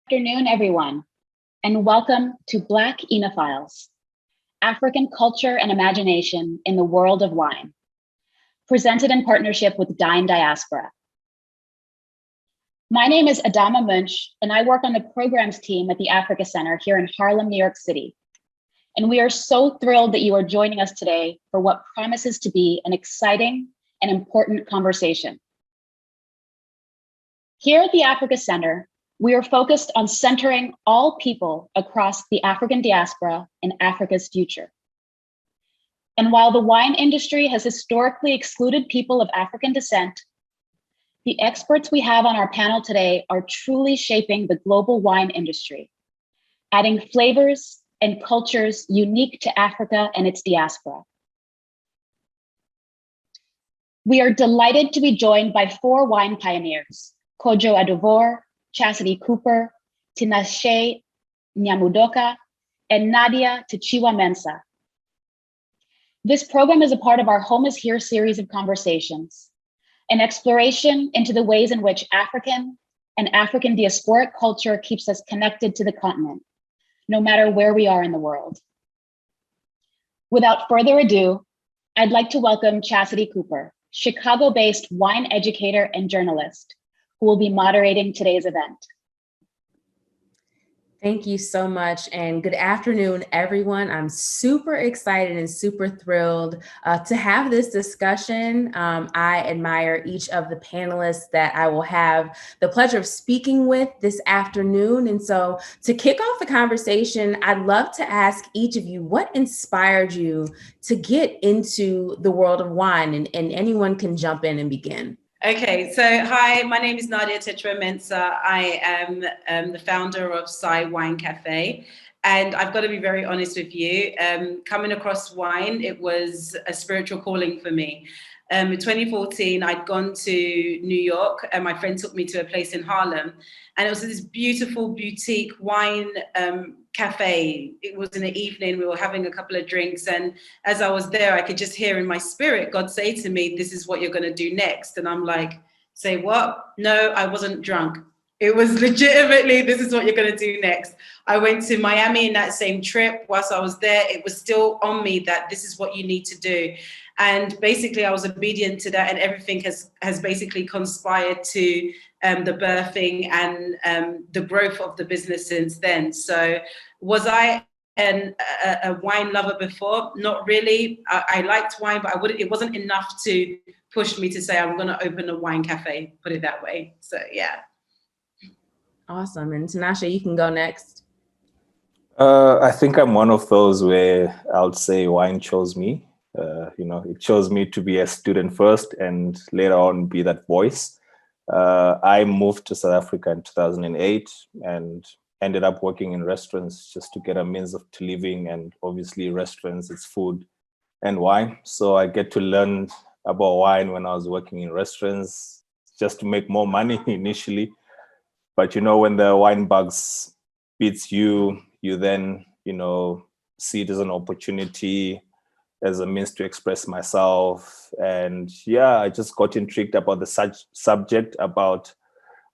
Afternoon, everyone, and welcome to Black Oenophiles, African Culture and Imagination in the World of Wine, presented in partnership with Dine Diaspora. My name is Adama Munch, and I work on the programs team at the Africa Center here in Harlem, New York City. And we are so thrilled that you are joining us today for what promises to be an exciting and important conversation. Here at the Africa Center, we are focused on centering all people across the African diaspora in Africa's future. And while the wine industry has historically excluded people of African descent, the experts we have on our panel today are truly shaping the global wine industry, adding flavors and cultures unique to Africa and its diaspora. We are delighted to be joined by 4 wine pioneers: Kodjo Adovor, Chasity Cooper, Tinashe, Nyamudoka, and Nadia Temensah. This program is a part of our Home is Here series of conversations, an exploration into the ways in which African and African diasporic culture keeps us connected to the continent, no matter where we are in the world. Without further ado, I'd like to welcome Chasity Cooper, Chicago-based wine educator and journalist, who will be moderating today's event. Thank you so much, and good afternoon, everyone. I'm super excited and super thrilled to have this discussion. I admire each of the panelists that I will have the pleasure of speaking with this afternoon. And so to kick off the conversation, I'd love to ask each of you, what inspired you to get into the world of wine? And anyone can jump in and begin. Okay, so hi, my name is Nadia Temensah. I am the founder of Sai Wine Cafe, and I've got to be very honest with you. Coming across wine, it was a spiritual calling for me. In 2014, I'd gone to New York, and my friend took me to a place in Harlem, and it was this beautiful boutique wine cafe. It was in the evening, we were having a couple of drinks, and as I was there, I could just hear in my spirit God say to me, "This is what you're going to do next." And I'm like, "Say what?" No, I wasn't drunk. It was legitimately, "This is what you're going to do next." I went to Miami in that same trip. Whilst I was there, it was still on me that this is what you need to do. And basically I was obedient to that, and everything has basically conspired to the birthing and the growth of the business since then. So was I a wine lover before? Not really. I liked wine, but it wasn't enough to push me to say I'm going to open a wine cafe, put it that way. So yeah. Awesome. And Tinashe, you can go next. I think I'm one of those where I would say wine chose me. It chose me to be a student first and later on be that voice. I moved to South Africa in 2008 and ended up working in restaurants just to get a means of living. And obviously restaurants, it's food and wine. So I get to learn about wine when I was working in restaurants just to make more money initially. But when the wine bugs beats you, you then, see it as an opportunity, as a means to express myself. And yeah, I just got intrigued about the subject, about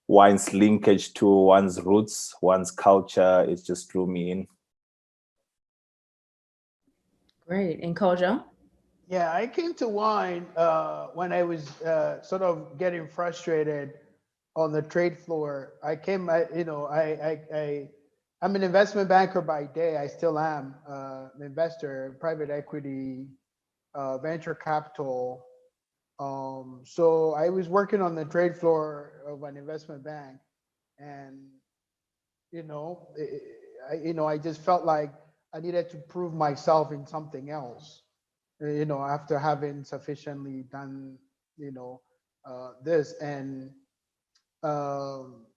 wine's linkage to one's roots, one's culture. It just drew me in. Great. And Kodjo? Yeah, I came to wine when I was sort of getting frustrated on the trade floor. I'm an investment banker by day. I still am an investor, private equity, venture capital. So I was working on the trade floor of an investment bank, and I just felt like I needed to prove myself in something else. After having sufficiently done, this, and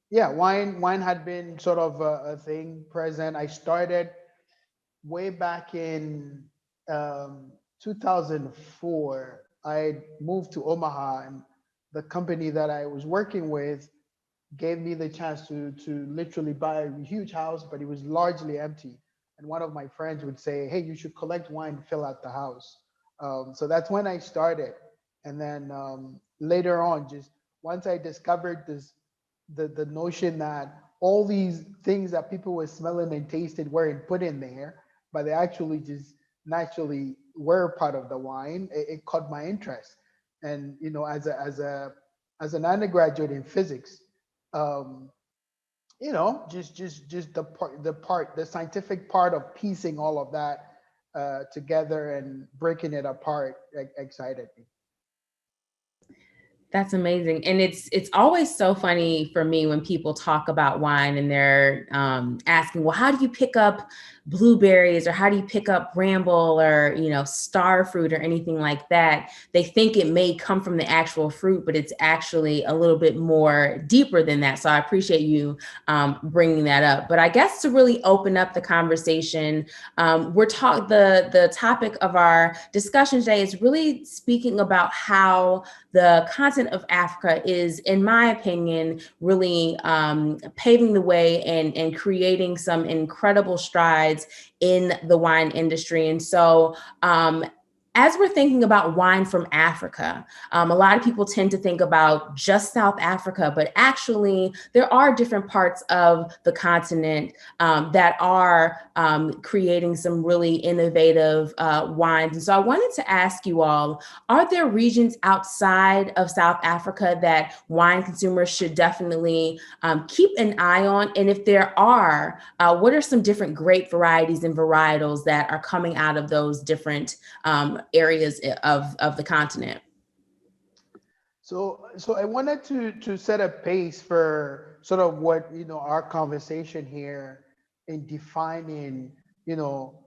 yeah, wine had been sort of a thing present. I started way back in 2004. I moved to Omaha, and the company that I was working with gave me the chance to literally buy a huge house, but it was largely empty. And one of my friends would say, "Hey, you should collect wine, fill out the house." So that's when I started. And then later on, just once I discovered the notion that all these things that people were smelling and tasted weren't put in there, but they actually just naturally were part of the wine. It caught my interest. And, you know, as an undergraduate in physics, you know, just the scientific part of piecing all of that together and breaking it apart excited me. That's amazing. And it's always so funny for me when people talk about wine and they're asking, well, how do you pick up blueberries, or how do you pick up bramble, or, you know, star fruit or anything like that? They think it may come from the actual fruit, but it's actually a little bit more deeper than that. So I appreciate you bringing that up. But I guess to really open up the conversation, the topic of our discussion today is really speaking about how the continent of Africa is, in my opinion, really paving the way and creating some incredible strides in the wine industry. And so as we're thinking about wine from Africa, a lot of people tend to think about just South Africa, but actually there are different parts of the continent that are creating some really innovative wines. And so I wanted to ask you all, are there regions outside of South Africa that wine consumers should definitely keep an eye on? And if there are, what are some different grape varieties and varietals that are coming out of those different areas of the continent? So I wanted to set a pace for sort of what, you know, our conversation here in defining, you know,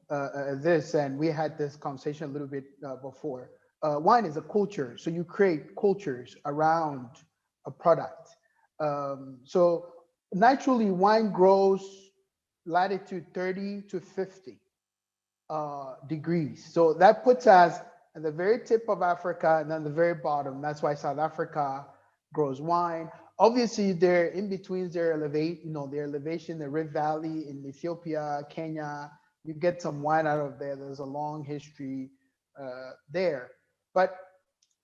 this, and we had this conversation a little bit before. Wine is a culture, so you create cultures around a product. So naturally, wine grows latitude 30 to 50 degrees. So that puts us at the very tip of Africa and then the very bottom. That's why South Africa grows wine. Obviously, they're in between their elevation, the Rift Valley in Ethiopia, Kenya. You get some wine out of there. There's a long history there. But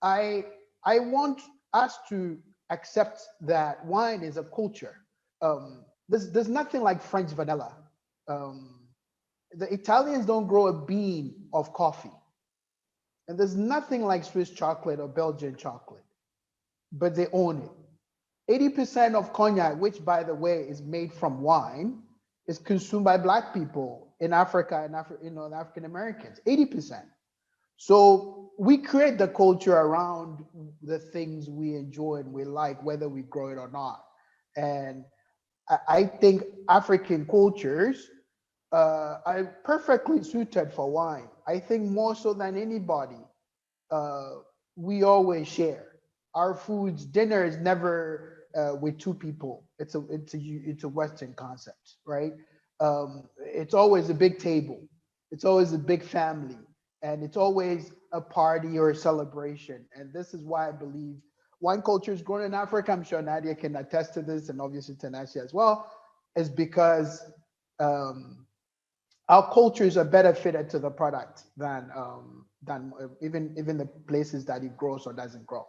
I want us to accept that wine is a culture. There's nothing like French vanilla. The Italians don't grow a bean of coffee. And there's nothing like Swiss chocolate or Belgian chocolate, but they own it. 80% of cognac, which by the way is made from wine, is consumed by Black people in Africa and the African Americans, 80%. So we create the culture around the things we enjoy and we like, whether we grow it or not. And I think African cultures are perfectly suited for wine. I think more so than anybody, we always share. Our foods, dinner is never with two people. It's a Western concept, right? It's always a big table. It's always a big family, and it's always a party or a celebration. And this is why I believe wine culture is growing in Africa. I'm sure Nadia can attest to this, and obviously Tinashe as well, is because our cultures are better fitted to the product than even the places that it grows or doesn't grow.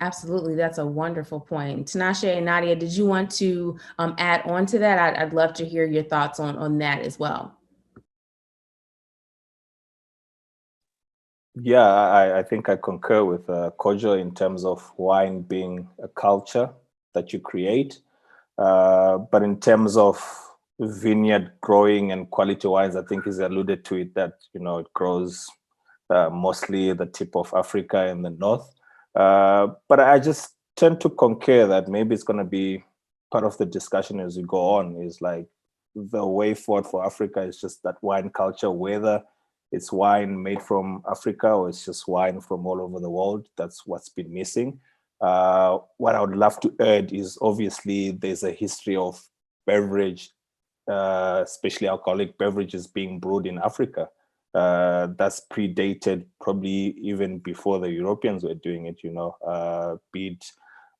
Absolutely, that's a wonderful point. Tinashe and Nadia, did you want to add on to that? I'd love to hear your thoughts on that as well. Yeah, I think I concur with Kodjo in terms of wine being a culture that you create. But in terms of vineyard growing and quality wines, I think he's alluded to it that, you know, it grows mostly the tip of Africa in the north. But I just tend to concur that maybe it's going to be part of the discussion as we go on, is like the way forward for Africa is just that wine culture, whether it's wine made from Africa or it's just wine from all over the world. That's what's been missing. What I would love to add is obviously there's a history of beverage, especially alcoholic beverages being brewed in Africa. That's predated probably even before the Europeans were doing it, you know, be it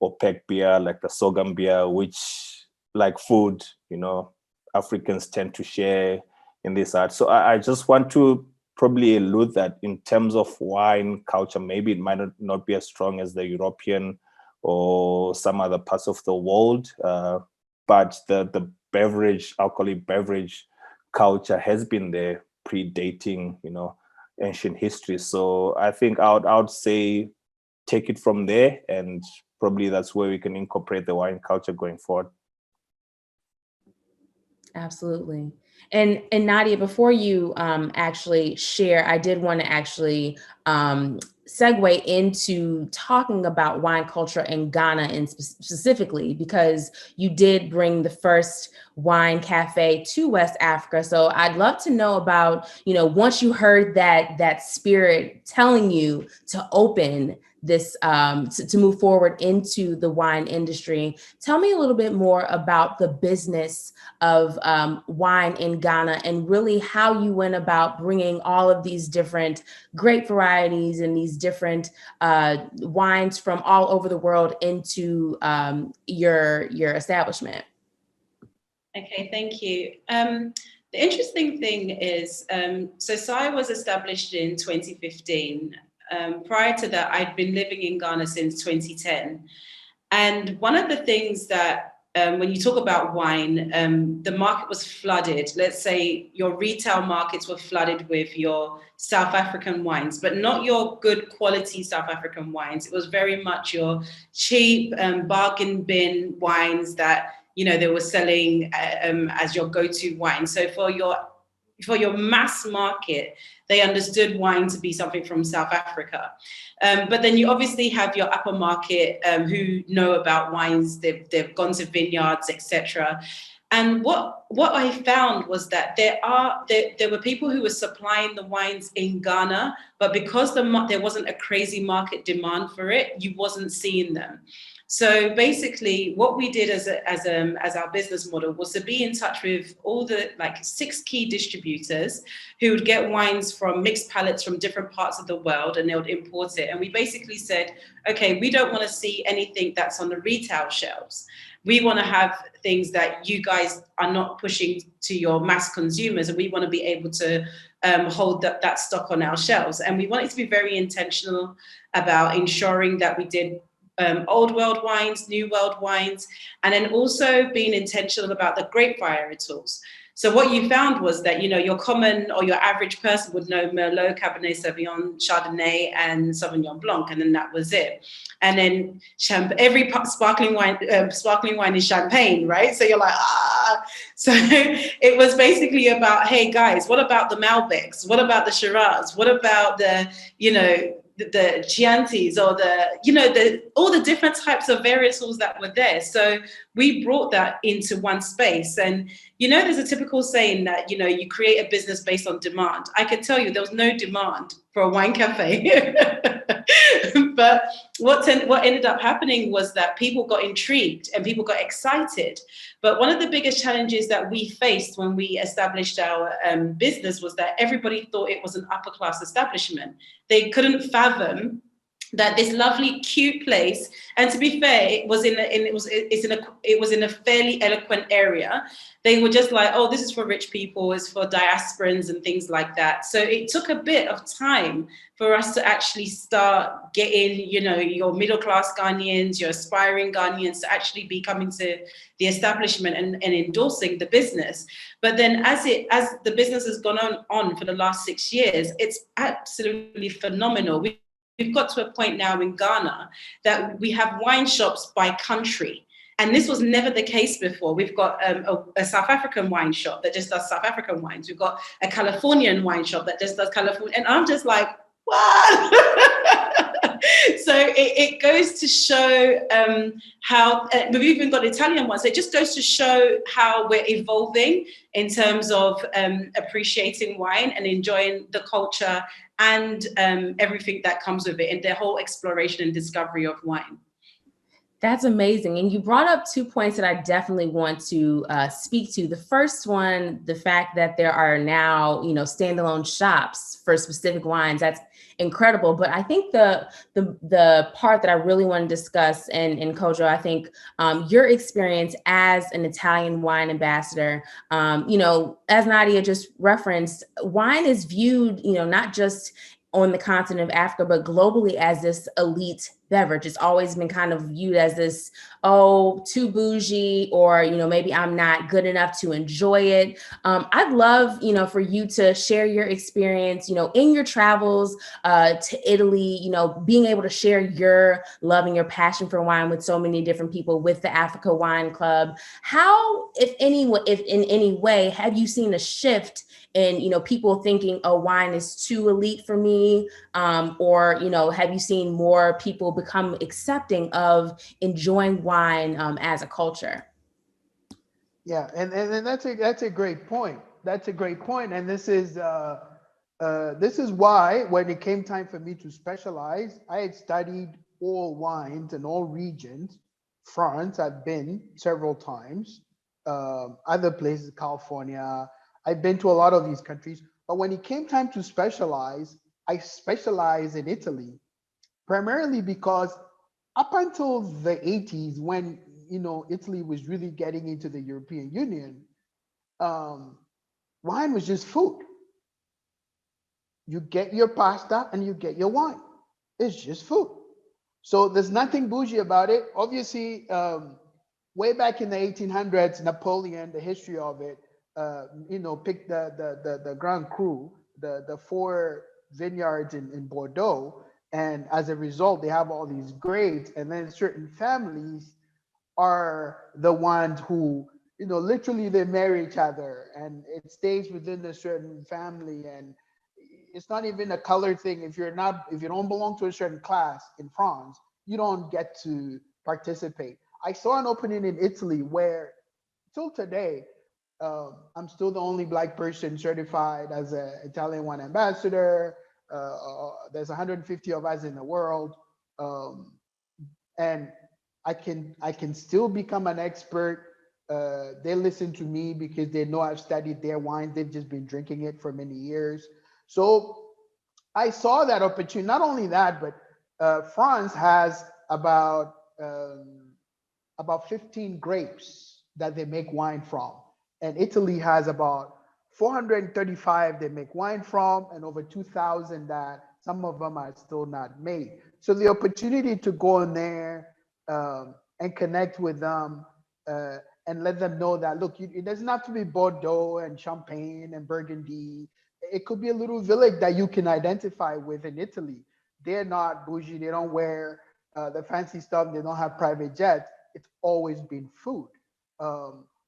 OPEC beer, like the sorghum beer, which, like food, you know, Africans tend to share in this art. So I just want to probably allude that in terms of wine culture, maybe it might not be as strong as the European or some other parts of the world. But the alcoholic beverage culture has been there predating, ancient history. So I think I would say take it from there, and probably that's where we can incorporate the wine culture going forward. Absolutely. And Nadia, before you actually share, I did want to actually segue into talking about wine culture in Ghana and specifically because you did bring the first wine cafe to West Africa. So I'd love to know about, once you heard that spirit telling you to open this, to move forward into the wine industry, tell me a little bit more about the business of wine in Ghana and really how you went about bringing all of these different grape varieties and these different wines from all over the world into your establishment. Okay, thank you. The interesting thing is, so SAI was established in 2015. Prior to that, I'd been living in Ghana since 2010. And one of the things that when you talk about wine, the market was flooded. Let's say your retail markets were flooded with your South African wines, but not your good quality South African wines. It was very much your cheap bargain bin wines that they were selling as your go-to wine. So for your mass market, they understood wine to be something from South Africa. But then you obviously have your upper market who know about wines, they've gone to vineyards, etc. And what I found was that there were people who were supplying the wines in Ghana, but because there wasn't a crazy market demand for it, you wasn't seeing them. So basically what we did as our business model was to be in touch with all the 6 key distributors who would get wines from mixed palettes from different parts of the world and they would import it. And we basically said, okay, we don't want to see anything that's on the retail shelves. We want to have things that you guys are not pushing to your mass consumers, and we want to be able to hold that stock on our shelves. And we wanted to be very intentional about ensuring that we did old world wines, new world wines, and then also being intentional about the grape varietals. So what you found was that, your common or your average person would know Merlot, Cabernet Sauvignon, Chardonnay, and Sauvignon Blanc, and then that was it. And then every sparkling wine is champagne, right? So you're like, ah. So it was basically about, hey guys, what about the Malbecs? What about the Shiraz? What about the Chiantis or all the different types of varietals that were there. So we brought that into one space. And, there's a typical saying that, you create a business based on demand. I could tell you there was no demand for a wine cafe. But what ended up happening was that people got intrigued and people got excited. But one of the biggest challenges that we faced when we established our business was that everybody thought it was an upper class establishment. They couldn't fathom that this lovely, cute place, and to be fair, it was in a fairly eloquent area. They were just like, oh, this is for rich people, it's for diasporans and things like that. So it took a bit of time for us to actually start getting, your middle class Ghanaians, your aspiring Ghanaians to actually be coming to the establishment and endorsing the business. But then as the business has gone on for the last 6 years, it's absolutely phenomenal. We've got to a point now in Ghana that we have wine shops by country. And this was never the case before. We've got a South African wine shop that just does South African wines. We've got a Californian wine shop that just does California. And I'm just like, what? So it goes to show how, we've even got Italian ones. It just goes to show how we're evolving in terms of appreciating wine and enjoying the culture and everything that comes with it and the whole exploration and discovery of wine. That's amazing. And you brought up 2 points that I definitely want to speak to. The first one, the fact that there are now, standalone shops for specific wines. That's incredible. But I think the part that I really want to discuss, and Kodjo, I think your experience as an Italian wine ambassador, as Nadia just referenced, wine is viewed, not just on the continent of Africa, but globally as this elite beverage. It's always been kind of viewed as this, oh, too bougie, or, maybe I'm not good enough to enjoy it. I'd love, for you to share your experience, in your travels to Italy, being able to share your love and your passion for wine with so many different people with the Africa Wine Club. How, if in any way, have you seen a shift in, people thinking, oh, wine is too elite for me? Or, have you seen more people become accepting of enjoying wine as a culture? Yeah, and that's a great point. That's a great point. And this is why when it came time for me to specialize, I had studied all wines and all regions. France, I've been several times. Other places, California. I've been to a lot of these countries. But when it came time to specialize, I specialized in Italy, primarily because up until the 80s, when Italy was really getting into the European Union, wine was just food. You get your pasta and you get your wine. It's just food. So there's nothing bougie about it. Obviously, way back in the 1800s, Napoleon, the history of it, picked the Grand Cru, the four vineyards in Bordeaux. And as a result, they have all these grades. And then certain families are the ones who, literally they marry each other and it stays within a certain family. And it's not even a color thing. If you don't belong to a certain class in France, you don't get to participate. I saw an opening in Italy where till today, I'm still the only Black person certified as an Italian wine ambassador. There's 150 of us in the world. And I can still become an expert. They listen to me because they know I've studied their wine. They've just been drinking it for many years. So I saw that opportunity. Not only that, but France has about 15 grapes that they make wine from. And Italy has about 435 they make wine from, and over 2,000 that some of them are still not made. So the opportunity to go in there and connect with them and let them know that, look, it doesn't have to be Bordeaux and Champagne and Burgundy. It could be a little village that you can identify with in Italy. They're not bougie. They don't wear the fancy stuff. They don't have private jets. It's always been food.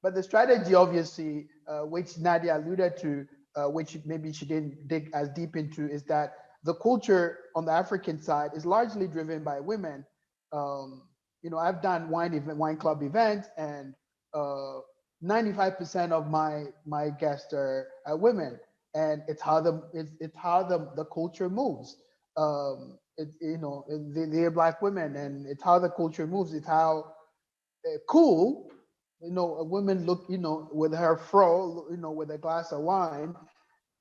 But the strategy, obviously, which Nadia alluded to, which maybe she didn't dig as deep into, is that the culture on the African side is largely driven by women. I've done wine club events, and 95% of my guests are women, and it's how the culture moves. They're Black women, and it's how the culture moves. It's how cool, a woman look, with her fro, with a glass of wine,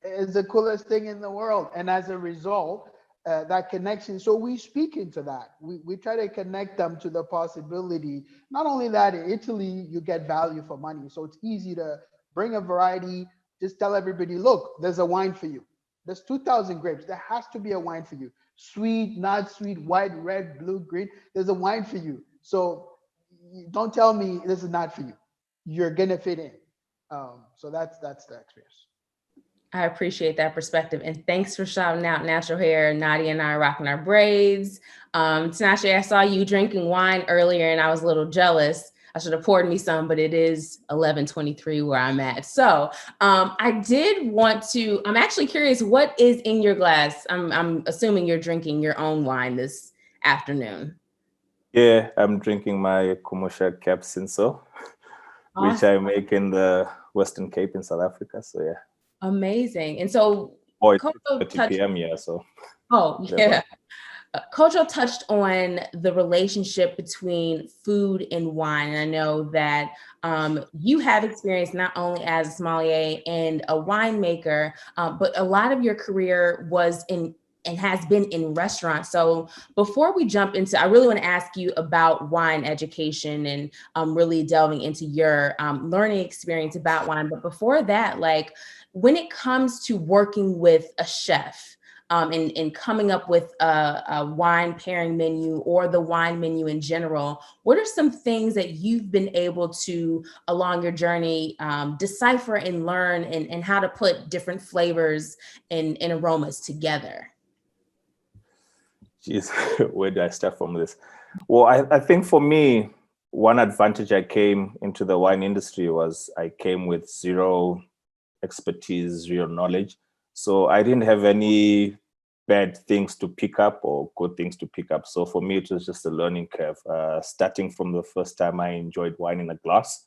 is the coolest thing in the world. And as a result, that connection. So we speak into that. We try to connect them to the possibility. Not only that, in Italy, you get value for money. So it's easy to bring a variety, just tell everybody, look, there's a wine for you. There's 2,000 grapes. There has to be a wine for you. Sweet, not sweet, white, red, blue, green. There's a wine for you. So don't tell me this is not for you. You're gonna fit in. So that's the experience. I appreciate that perspective. And thanks for shouting out natural hair. Nadia and I are rocking our braids. Tinashe, I saw you drinking wine earlier and I was a little jealous. I should have poured me some, but it is 11:23 where I'm at. So I did want to, I'm actually curious, what is in your glass? I'm assuming you're drinking your own wine this afternoon. Yeah, I'm drinking my Kumosha Capsinso, which I make in the Western Cape in South Africa. So yeah. Amazing. And so it's 30 p.m. so. Oh, yeah. Kodjo touched on the relationship between food and wine. And I know that you have experience not only as a sommelier and a winemaker, but a lot of your career was in and has been in restaurants. So before we jump into, I really want to ask you about wine education and really delving into your learning experience about wine. But before that, like when it comes to working with a chef, in coming up with a wine pairing menu or the wine menu in general, what are some things that you've been able to, along your journey, decipher and learn and how to put different flavors and aromas together? Geez, where do I start from this? Well, I think for me, one advantage I came into the wine industry was I came with zero expertise, zero knowledge. So I didn't have any bad things to pick up or good things to pick up. So for me, it was just a learning curve, starting from the first time I enjoyed wine in a glass,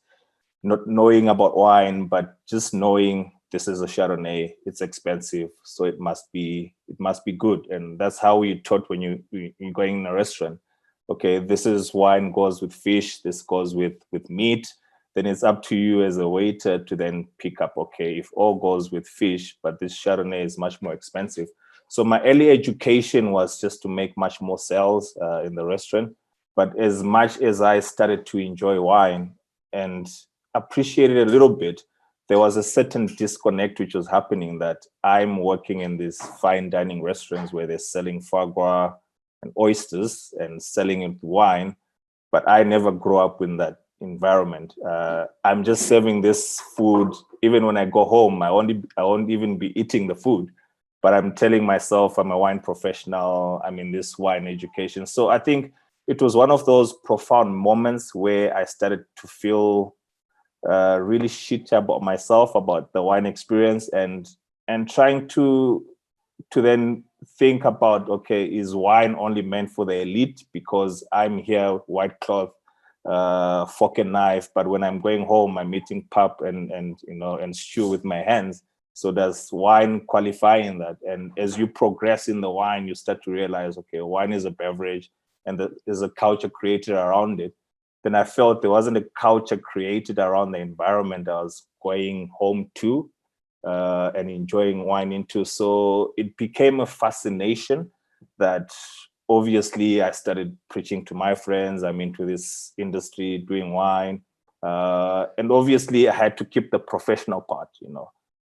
not knowing about wine, but just knowing this is a Chardonnay, it's expensive, so it must be good. And that's how you taught when you're going in a restaurant. Okay, this is wine goes with fish, this goes with meat. Then it's up to you as a waiter to then pick up, okay, if all goes with fish, but this Chardonnay is much more expensive. So my early education was just to make much more sales in the restaurant. But as much as I started to enjoy wine and appreciate it a little bit, there was a certain disconnect which was happening, that I'm working in these fine dining restaurants where they're selling foie gras and oysters and selling it wine, but I never grew up in that environment. I'm just serving this food. Even when I go home, I won't even be eating the food, but I'm telling myself I'm a wine professional, I'm in this wine education. So I think it was one of those profound moments where I started to feel really shit about myself, about the wine experience, and trying to then think about, okay, is wine only meant for the elite because I'm here white cloth, fork and knife, but when I'm going home I'm eating pap and stew with my hands? So does wine qualify in that? And as you progress in the wine, you start to realize, okay, wine is a beverage and there's a culture created around it. Then I felt there wasn't a culture created around the environment I was going home to and enjoying wine into. So it became a fascination that obviously I started preaching to my friends. I'm into this industry doing wine. And obviously I had to keep the professional part,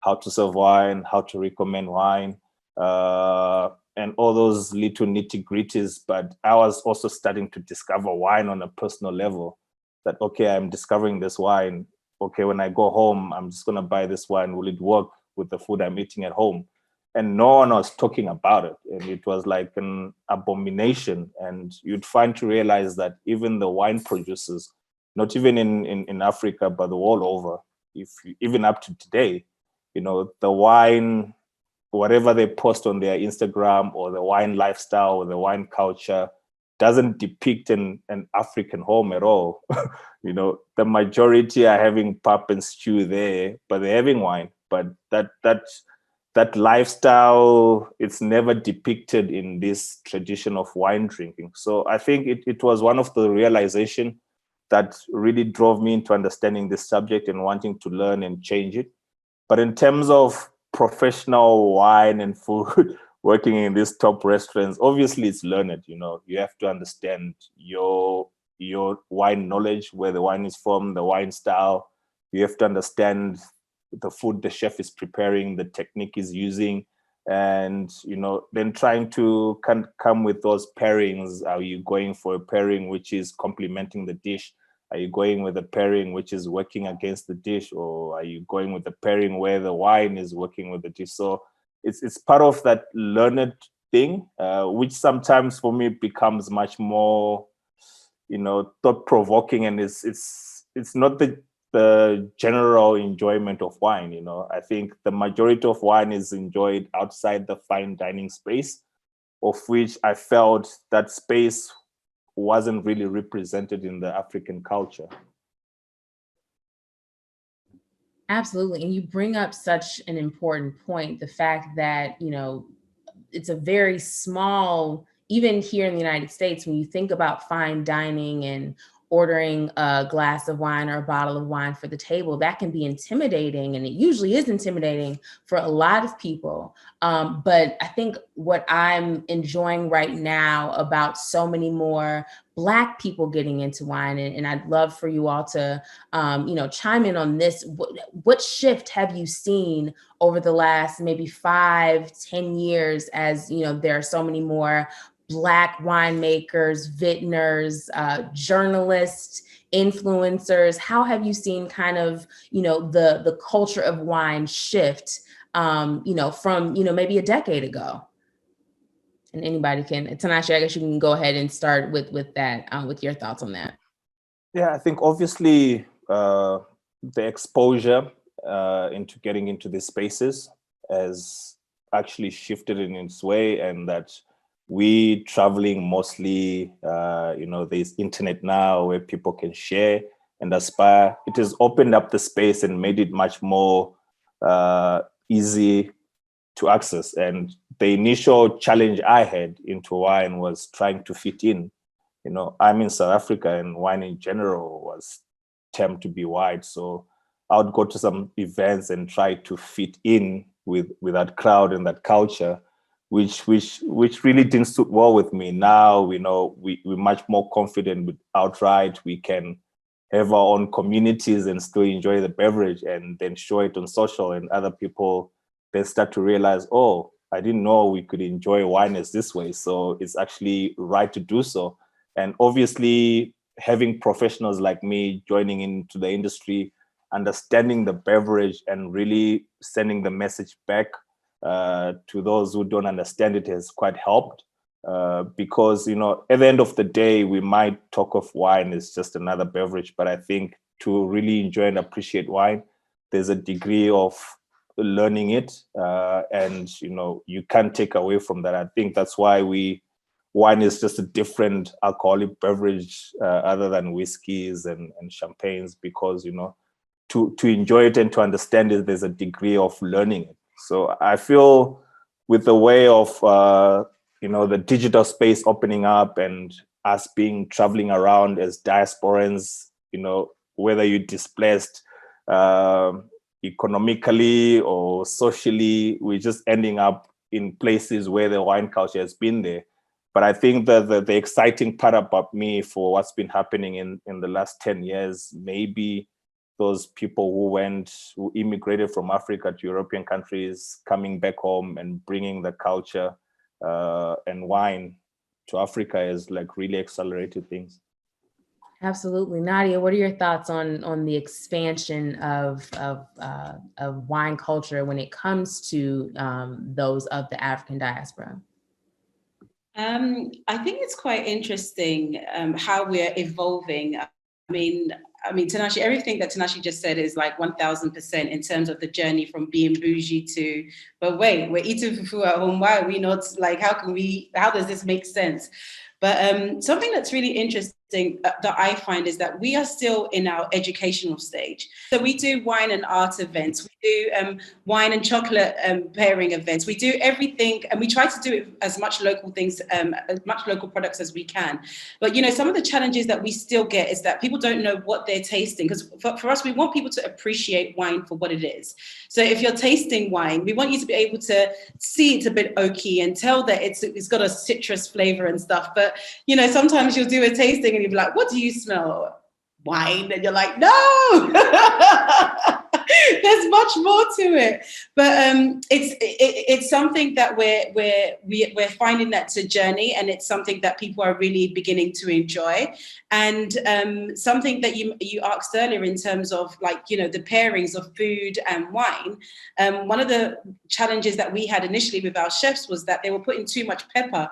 how to serve wine, how to recommend wine, and all those little nitty-gritties. But I was also starting to discover wine on a personal level, that, okay, I'm discovering this wine. Okay, when I go home, I'm just going to buy this wine. Will it work with the food I'm eating at home? And no one was talking about it. And it was like an abomination. And you'd find to realize that even the wine producers, not even in Africa, but the world over, even up to today, the wine, whatever they post on their Instagram, or the wine lifestyle or the wine culture, doesn't depict an African home at all. The majority are having pap and stew there, but they're having wine. But that lifestyle, it's never depicted in this tradition of wine drinking. So I think it was one of the realization that really drove me into understanding this subject and wanting to learn and change it. But in terms of professional wine and food, working in these top restaurants, obviously it's learned. You have to understand your wine knowledge, where the wine is from, the wine style. You have to understand the food the chef is preparing, the technique he's using, and then trying to come with those pairings. Are you going for a pairing which is complementing the dish? Are you going with a pairing which is working against the dish, or are you going with a pairing where the wine is working with the dish? So it's part of that learned thing, which sometimes for me becomes much more, thought-provoking, and it's not the general enjoyment of wine. I think the majority of wine is enjoyed outside the fine dining space, of which I felt that space wasn't really represented in the African culture. Absolutely. And you bring up such an important point, the fact that, it's a very small, even here in the United States, when you think about fine dining and ordering a glass of wine or a bottle of wine for the table. That can be intimidating, and it usually is intimidating for a lot of people. But I think what I'm enjoying right now about so many more Black people getting into wine, and I'd love for you all to, chime in on this. What shift have you seen over the last maybe 5-10 years as, there are so many more Black winemakers, vintners, journalists, influencers? How have you seen kind of, the culture of wine shift, from, maybe a decade ago? And anybody can, Tinashe, I guess you can go ahead and start with that, with your thoughts on that. Yeah, I think obviously the exposure into getting into these spaces has actually shifted in its way, and that we traveling mostly, there's internet now where people can share and aspire. It has opened up the space and made it much more easy to access. And the initial challenge I had into wine was trying to fit in. I'm in South Africa, and wine in general was termed to be white. So I would go to some events and try to fit in with that crowd and that culture, which really didn't suit well with me. Now we're much more confident with outright. We can have our own communities and still enjoy the beverage, and then show it on social, and other people then start to realize, oh, I didn't know we could enjoy wine as this way. So it's actually right to do so. And obviously having professionals like me joining into the industry, understanding the beverage and really sending the message back to those who don't understand it has quite helped. Because, at the end of the day, we might talk of wine as just another beverage, but I think to really enjoy and appreciate wine, there's a degree of learning it, and you can't take away from that. I think that's why wine is just a different alcoholic beverage other than whiskeys and champagnes, because to enjoy it and to understand it, there's a degree of learning it. So I feel with the way of the digital space opening up, and us traveling around as diasporans, whether you're displaced economically or socially, we're just ending up in places where the wine culture has been there. But I think that the exciting part about me for what's been happening in the last 10 years, maybe those people who immigrated from Africa to European countries, coming back home and bringing the culture and wine to Africa, has really accelerated things. Absolutely. Nadia, what are your thoughts on the expansion of wine culture when it comes to those of the African diaspora? I think it's quite interesting how we're evolving. I mean, Tinashe, everything that Tinashe just said is 1000% in terms of the journey from being bougie to, but wait, we're eating fufu at home. Why are we not how does this make sense? But something that's really interesting that I find is that we are still in our educational stage. So we do wine and art events, we do wine and chocolate pairing events, we do everything, and we try to do it as much local things, as much local products as we can. But some of the challenges that we still get is that people don't know what they're tasting, because for us, we want people to appreciate wine for what it is. So if you're tasting wine, we want you to be able to see it's a bit oaky and tell that it's got a citrus flavor and stuff. But sometimes you'll do a tasting and you'll be like, what do you smell? Wine. And you're like, no. There's much more to it. But it's something that we're finding that's a journey, and it's something that people are really beginning to enjoy. And something that you asked earlier in terms of the pairings of food and wine. One of the challenges that we had initially with our chefs was that they were putting too much pepper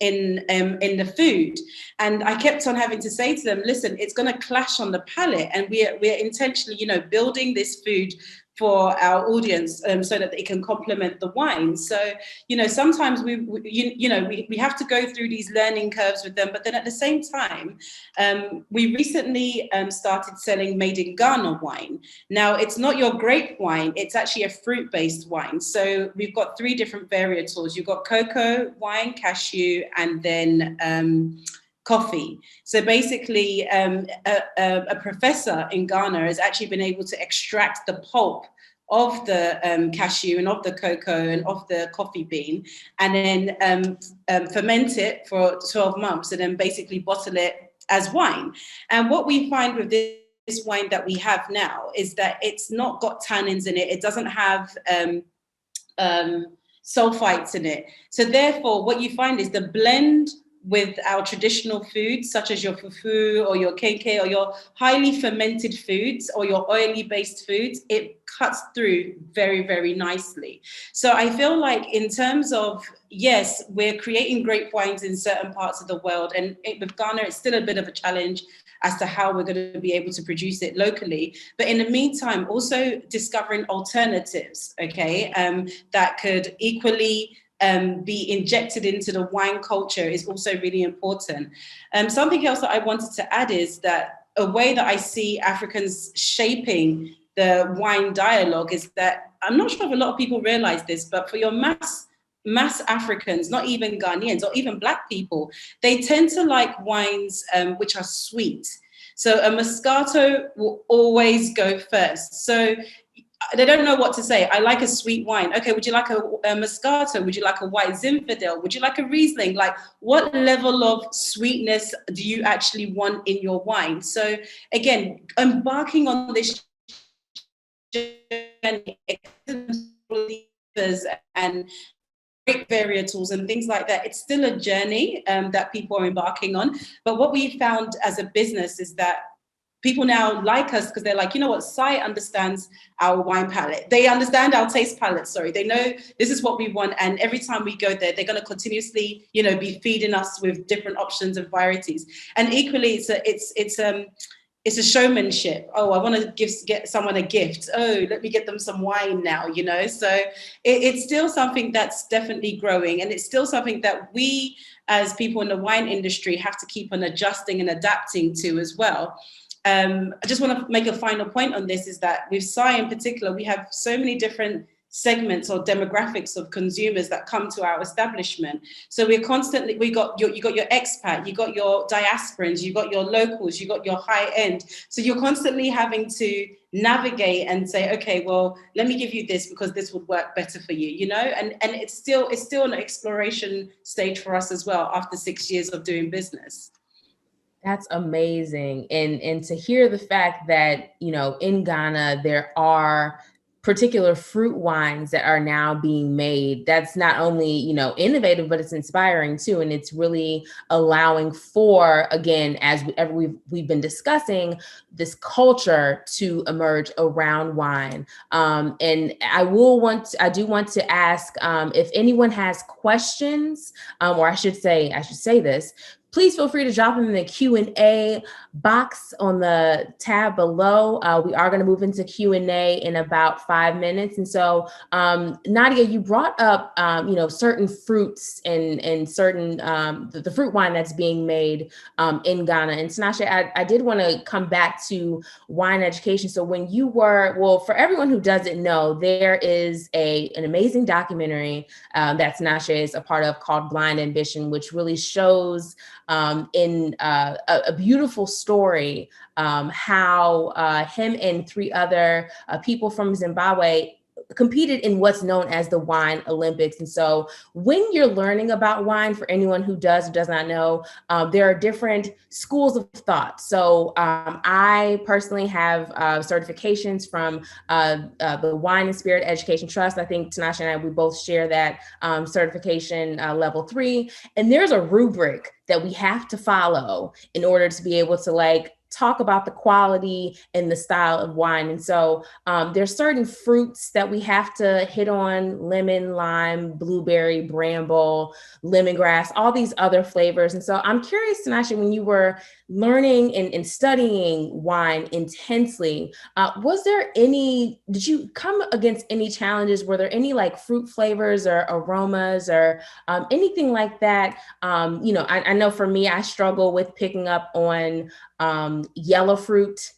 in the food, and I kept on having to say to them, listen, it's going to clash on the palate, and we're intentionally building this food for our audience so that they can complement the wine. So sometimes we have to go through these learning curves with them, but then at the same time we recently started selling made in Ghana wine. Now it's not your grape wine, it's actually a fruit-based wine. So we've got 3 different varietals. You've got cocoa wine, cashew, and then coffee. So basically, a professor in Ghana has actually been able to extract the pulp of the cashew and of the cocoa and of the coffee bean, and then ferment it for 12 months and then basically bottle it as wine. And what we find with this wine that we have now is that it's not got tannins in it. It doesn't have sulfites in it. So therefore, what you find is the blend with our traditional foods, such as your fufu or your kenke or your highly fermented foods or your oily based foods, it cuts through very, very nicely. So I feel like in terms of, yes, we're creating grape wines in certain parts of the world, and with Ghana, it's still a bit of a challenge as to how we're going to be able to produce it locally. But in the meantime, also discovering alternatives, okay, that could equally be injected into the wine culture is also really important. Something else that I wanted to add is that a way that I see Africans shaping the wine dialogue is that, I'm not sure if a lot of people realize this, but for your mass Africans, not even Ghanaians or even Black people, they tend to like wines which are sweet. So a Moscato will always go first. So they don't know what to say. I like a sweet wine. Okay, would you like a Moscato? Would you like a white Zinfandel? Would you like a Riesling? Like, what level of sweetness do you actually want in your wine? So again, embarking on this journey and grape varietals and things like that, it's still a journey that people are embarking on. But what we found as a business is that people now like us because they're like, you know what, Sai understands our wine palette. They understand our taste palette, sorry. They know this is what we want. And every time we go there, they're going to continuously, you know, be feeding us with different options and varieties. And equally, it's a showmanship. Oh, I want to get someone a gift. Oh, let me get them some wine now, you know? So it's still something that's definitely growing. And it's still something that we, as people in the wine industry, have to keep on adjusting and adapting to as well. I just want to make a final point on this, is that with Sai in particular, we have so many different segments or demographics of consumers that come to our establishment. So we're constantly, you got your expat, you got your diasporans, you got your locals, you got your high end. So you're constantly having to navigate and say, okay, well, let me give you this because this would work better for you, you know? And it's still an exploration stage for us as well after 6 years of doing business. That's amazing. And to hear the fact that, you know, in Ghana, there are particular fruit wines that are now being made, that's not only, you know, innovative, but it's inspiring too. And it's really allowing for, again, as we've been discussing, this culture to emerge around wine. And I do want to ask if anyone has questions, or I should say this, please feel free to drop them in the Q&A box on the tab below. We are going to move into Q&A in about 5 minutes. And so, Nadia, you brought up, you know, certain fruits and certain, the fruit wine that's being made in Ghana. And Tinashe, I did want to come back to wine education. So when you were, well, for everyone who doesn't know, there is an amazing documentary that Tinashe is a part of called Blind Ambition, which really shows in a beautiful story how him and 3 other people from Zimbabwe competed in what's known as the Wine Olympics. And so when you're learning about wine, for anyone who does or does not know, there are different schools of thought. So I personally have certifications from the Wine and Spirit Education Trust. I think Tinashe and I, we both share that certification level 3. And there's a rubric that we have to follow in order to be able to like talk about the quality and the style of wine. And so there's certain fruits that we have to hit on: lemon, lime, blueberry, bramble, lemongrass, all these other flavors. And so I'm curious, Tinashe, when you were learning and studying wine intensely, did you come against any challenges? Were there any like fruit flavors or aromas or anything like that? You know, I know for me, I struggle with picking up on yellow fruit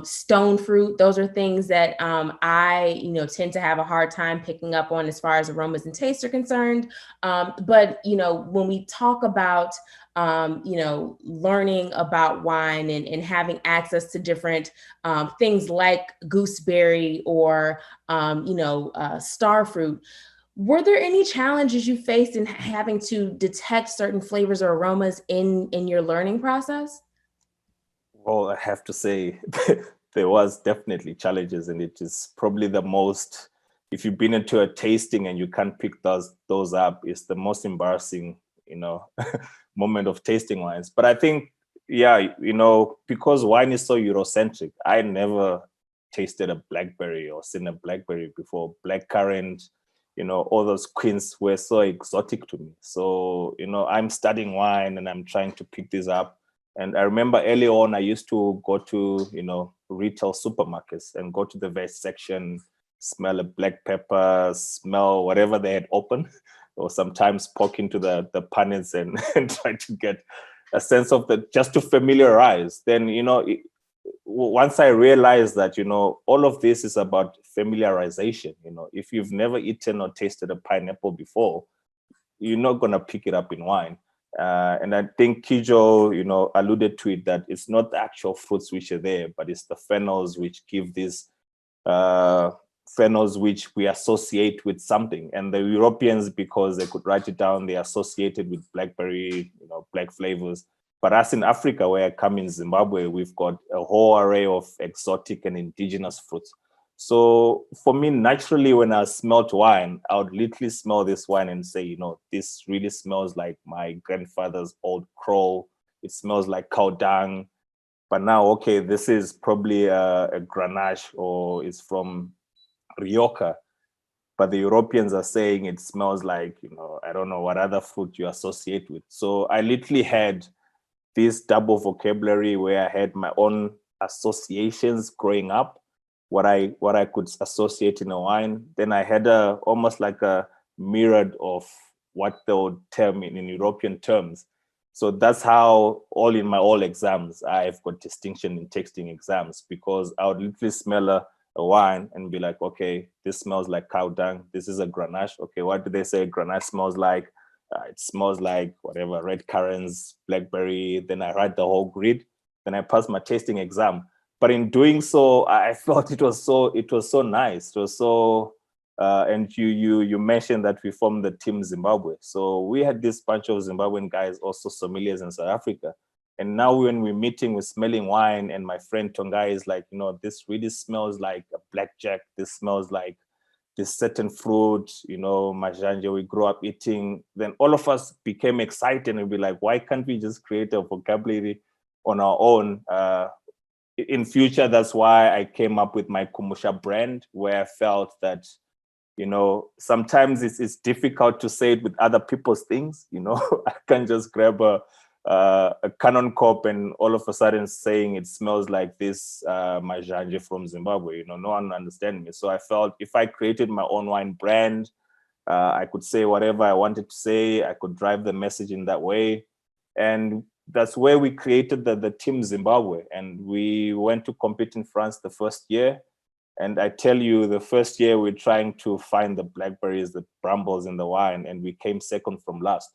stone fruit. Those are things that I, tend to have a hard time picking up on as far as aromas and tastes are concerned. But, when we talk about, learning about wine and having access to different things like gooseberry or, star fruit, were there any challenges you faced in having to detect certain flavors or aromas in your learning process? Well, I have to say there was definitely challenges, and it is probably the most, if you've been into a tasting and you can't pick those up, it's the most embarrassing, moment of tasting wines. But I think, yeah, because wine is so Eurocentric, I never tasted a blackberry or seen a blackberry before. Blackcurrant, all those quince were so exotic to me. So, I'm studying wine and I'm trying to pick these up. And I remember early on, I used to go to, retail supermarkets and go to the veg section, smell a black pepper, smell whatever they had open, or sometimes poke into the panels and, and try to get a sense of just to familiarize. Then, once I realized that, all of this is about familiarization. If you've never eaten or tasted a pineapple before, you're not going to pick it up in wine. And I think Kodjo, alluded to it, that it's not the actual fruits which are there, but it's the phenols which give these phenols which we associate with something. And the Europeans, because they could write it down, they associated with blackberry, black flavors. But us in Africa, where I come in Zimbabwe, we've got a whole array of exotic and indigenous fruits. So for me, naturally, when I smelled wine, I would literally smell this wine and say, this really smells like my grandfather's old crow. It smells like cow dung. But now, okay, this is probably a Grenache, or it's from Rioja. But the Europeans are saying it smells like, I don't know what other fruit you associate with. So I literally had this double vocabulary where I had my own associations growing up, what I could associate in a wine. Then I had almost like a myriad of what they would term in European terms. So that's how in my exams, I've got distinction in tasting exams, because I would literally smell a wine and be like, okay, this smells like cow dung. This is a Grenache. Okay, what do they say Grenache smells like? It smells like whatever, red currants, blackberry. Then I write the whole grid. Then I pass my tasting exam. But in doing so, I felt it was so nice. It was so, and you mentioned that we formed the team Zimbabwe. So we had this bunch of Zimbabwean guys, also sommeliers in South Africa. And now when we're meeting, we're smelling wine, and my friend Tongai is like, this really smells like a blackjack. This smells like this certain fruit, majanje we grew up eating. Then all of us became excited and be like, why can't we just create a vocabulary on our own? In future, that's why I came up with my Kumusha brand, where I felt that, sometimes it's difficult to say it with other people's things. I can't just grab a Canon Corp and all of a sudden saying it smells like this majanje from Zimbabwe. No one understands me. So I felt if I created my own wine brand, I could say whatever I wanted to say. I could drive the message in that way. And that's where we created the team Zimbabwe. And we went to compete in France the first year. And I tell you, the first year we're trying to find the blackberries, the brambles in the wine, and we came second from last.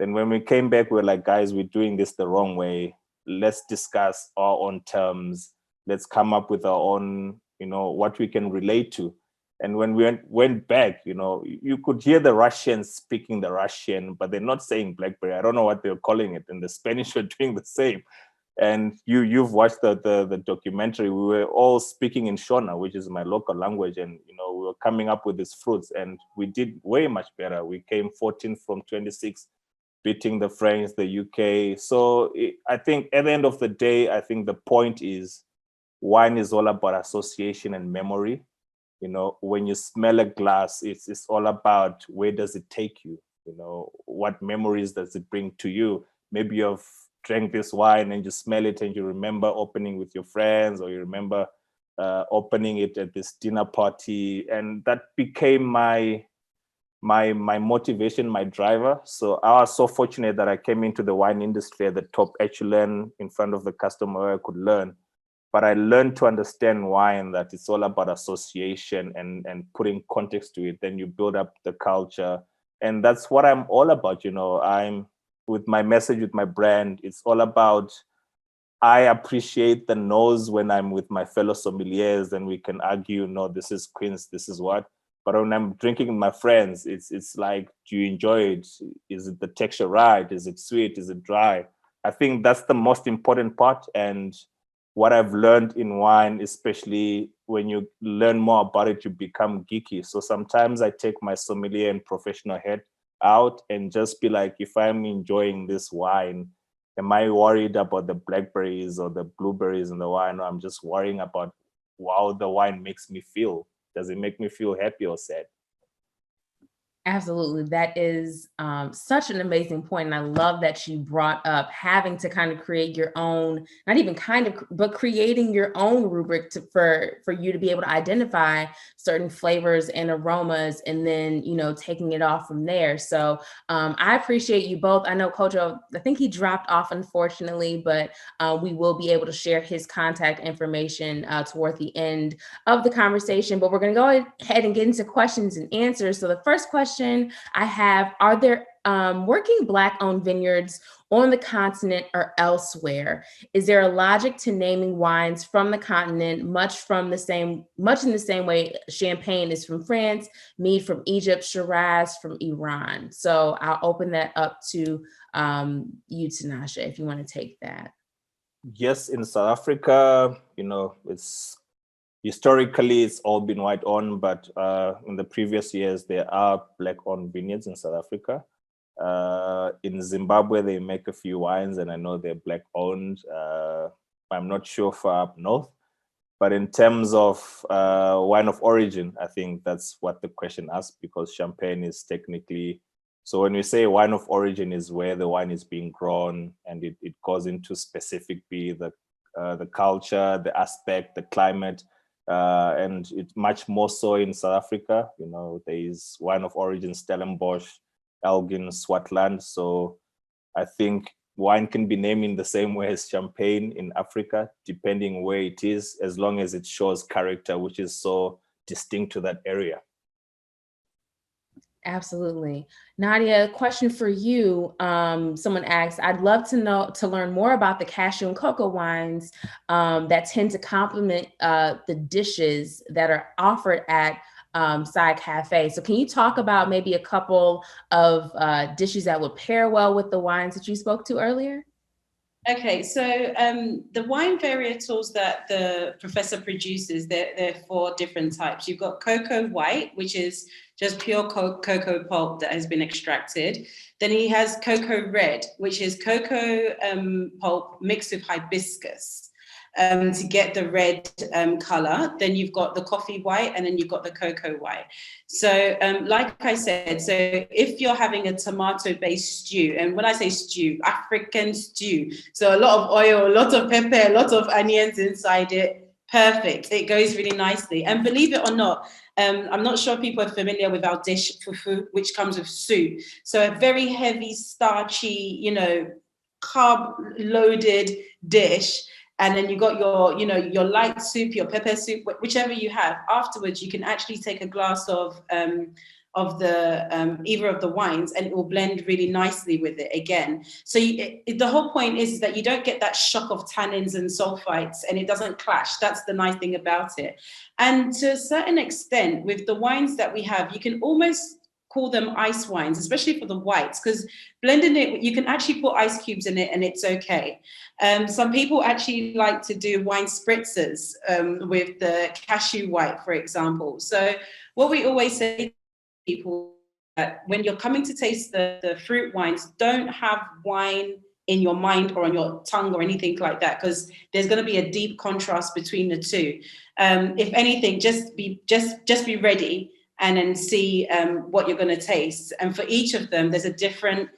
Then when we came back, we're like, guys, we're doing this the wrong way. Let's discuss our own terms. Let's come up with our own, what we can relate to. And when we went back, you could hear the Russians speaking the Russian, but they're not saying blackberry. I don't know what they're calling it. And the Spanish were doing the same. And you've watched the documentary. We were all speaking in Shona, which is my local language. And, we were coming up with these fruits, and we did way much better. We came 14 from 26, beating the French, the UK. So I think at the end of the day, I think the point is wine is all about association and memory. When you smell a glass, it's all about where does it take you? What memories does it bring to you? Maybe you've drank this wine and you smell it and you remember opening with your friends, or you remember opening it at this dinner party. And that became my motivation, my driver. So I was so fortunate that I came into the wine industry at the top echelon in front of the customer where I could learn. but I learned to understand wine, that it's all about association and putting context to it. Then you build up the culture. And that's what I'm all about. I'm with my message, with my brand, it's all about, I appreciate the nose when I'm with my fellow sommeliers and we can argue, no, this is Queen's, this is what. But when I'm drinking with my friends, it's like, do you enjoy it? Is it the texture right? Is it sweet? Is it dry? I think that's the most important part. And what I've learned in wine, especially when you learn more about it, you become geeky. So sometimes I take my sommelier and professional head out and just be like, if I'm enjoying this wine, am I worried about the blackberries or the blueberries in the wine? Or I'm just worrying about how the wine makes me feel. Does it make me feel happy or sad? Absolutely. That is such an amazing point. And I love that you brought up having to kind of create your own, not even kind of, but creating your own rubric for you to be able to identify certain flavors and aromas, and then, taking it off from there. So I appreciate you both. I know Kodjo, I think he dropped off, unfortunately, but we will be able to share his contact information toward the end of the conversation. But we're going to go ahead and get into questions and answers. So the first question I have, are there working Black-owned vineyards on the continent or elsewhere? Is there a logic to naming wines from the continent, much in the same way Champagne is from France, mead from Egypt, Shiraz from Iran? So I'll open that up to you, Tinashe, if you want to take that. Yes, in South Africa, it's historically, it's all been white-owned, but in the previous years, there are Black-owned vineyards in South Africa. In Zimbabwe, they make a few wines, and I know they're Black-owned. I'm not sure for up north, but in terms of wine of origin, I think that's what the question asks, because Champagne is technically, so when we say wine of origin is where the wine is being grown, and it goes into specific the culture, the aspect, the climate. And it's much more so in South Africa. There is wine of origin, Stellenbosch, Elgin, Swartland. So I think wine can be named in the same way as Champagne in Africa, depending where it is, as long as it shows character, which is so distinct to that area. Absolutely. Nadia, question for you. Someone asked, I'd love to learn more about the cashew and cocoa wines that tend to complement the dishes that are offered at Sai Cafe. So can you talk about maybe a couple of dishes that would pair well with the wines that you spoke to earlier? Okay, so the wine varietals that the professor produces, there are 4 different types. You've got cocoa white, which is just pure cocoa pulp that has been extracted. Then he has cocoa red, which is cocoa pulp mixed with hibiscus to get the red color. Then you've got the coffee white, and then you've got the cocoa white. So like I said, so if you're having a tomato-based stew, and when I say stew, African stew, so a lot of oil, a lot of pepper, a lot of onions inside it, perfect. It goes really nicely. And believe it or not, I'm not sure people are familiar with our dish, fufu, which comes with soup. So a very heavy, starchy, carb-loaded dish. And then you got your light soup, your pepper soup, whichever you have. Afterwards, you can actually take a glass of the either of the wines, and it will blend really nicely with it again. So the whole point is that you don't get that shock of tannins and sulfites, and it doesn't clash. That's the nice thing about it. And to a certain extent, with the wines that we have, you can almost call them ice wines, especially for the whites, because blending it, you can actually put ice cubes in it and it's okay. Some people actually like to do wine spritzers with the cashew white, for example. So what we always say to people, that when you're coming to taste the fruit wines, don't have wine in your mind or on your tongue or anything like that, because there's going to be a deep contrast between the two. If anything, just be ready and then see what you're going to taste. And for each of them, there's a different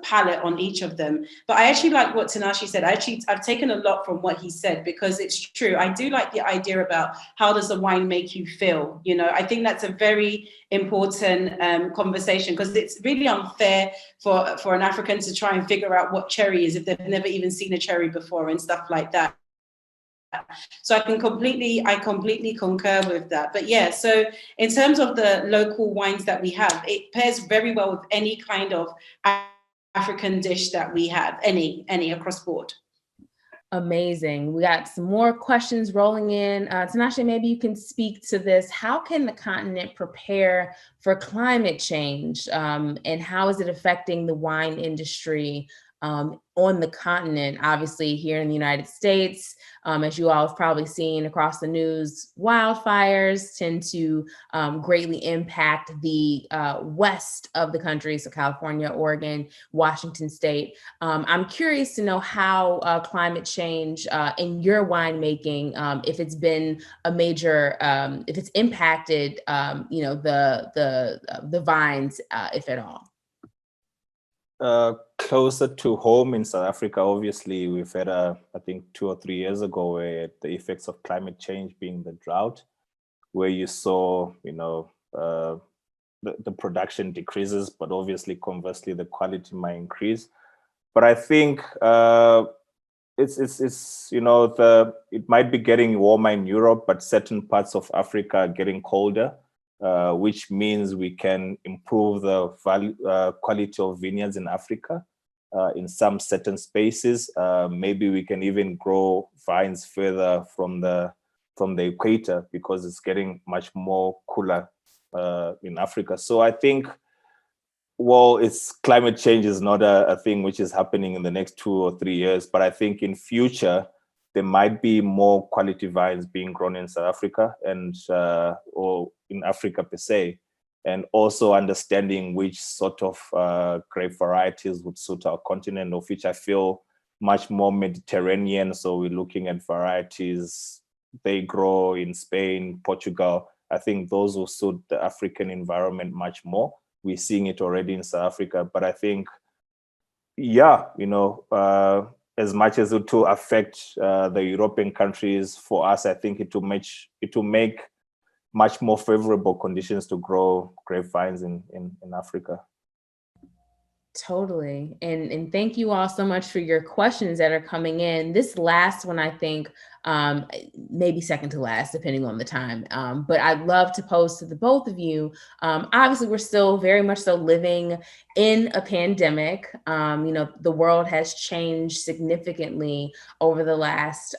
palette on each of them. But I actually like what Tinashe said. I've taken a lot from what he said, because it's true. I do like the idea about how does the wine make you feel? I think that's a very important conversation, because it's really unfair for an African to try and figure out what cherry is if they've never even seen a cherry before and stuff like that. So I completely concur with that. But yeah, so in terms of the local wines that we have, it pairs very well with any kind of African dish that we have, any across board. Amazing. We got some more questions rolling in. Tinashe, maybe you can speak to this. How can the continent prepare for climate change, and how is it affecting the wine industry on the continent? Obviously, here in the United States, as you all have probably seen across the news, wildfires tend to greatly impact the west of the country, so California, Oregon, Washington State. I'm curious to know how climate change in your winemaking, if it's been a major, if it's impacted, the vines, if at all. Closer to home in South Africa, obviously, we've had I think 2 or 3 years ago, where the effects of climate change being the drought, where you saw, the production decreases, but obviously, conversely, the quality might increase. But I think it might be getting warmer in Europe, but certain parts of Africa are getting colder. Which means we can improve the quality of vineyards in Africa in some certain spaces. Maybe we can even grow vines further from the equator, because it's getting much more cooler in Africa. So I think, climate change is not a thing which is happening in the next 2 or 3 years, but I think in future, there might be more quality vines being grown in South Africa or in Africa per se, and also understanding which sort of grape varieties would suit our continent, of which I feel much more Mediterranean. So we're looking at varieties they grow in Spain, Portugal. I think those will suit the African environment much more. We're seeing it already in South Africa, but I think, as much as it will affect the European countries, for us, I think it will make much more favorable conditions to grow grapevines in Africa. Totally. And thank you all so much for your questions that are coming in. This last one, I think, maybe second to last, depending on the time. But I'd love to pose to the both of you. Obviously, we're still very much so living in a pandemic. The world has changed significantly over the last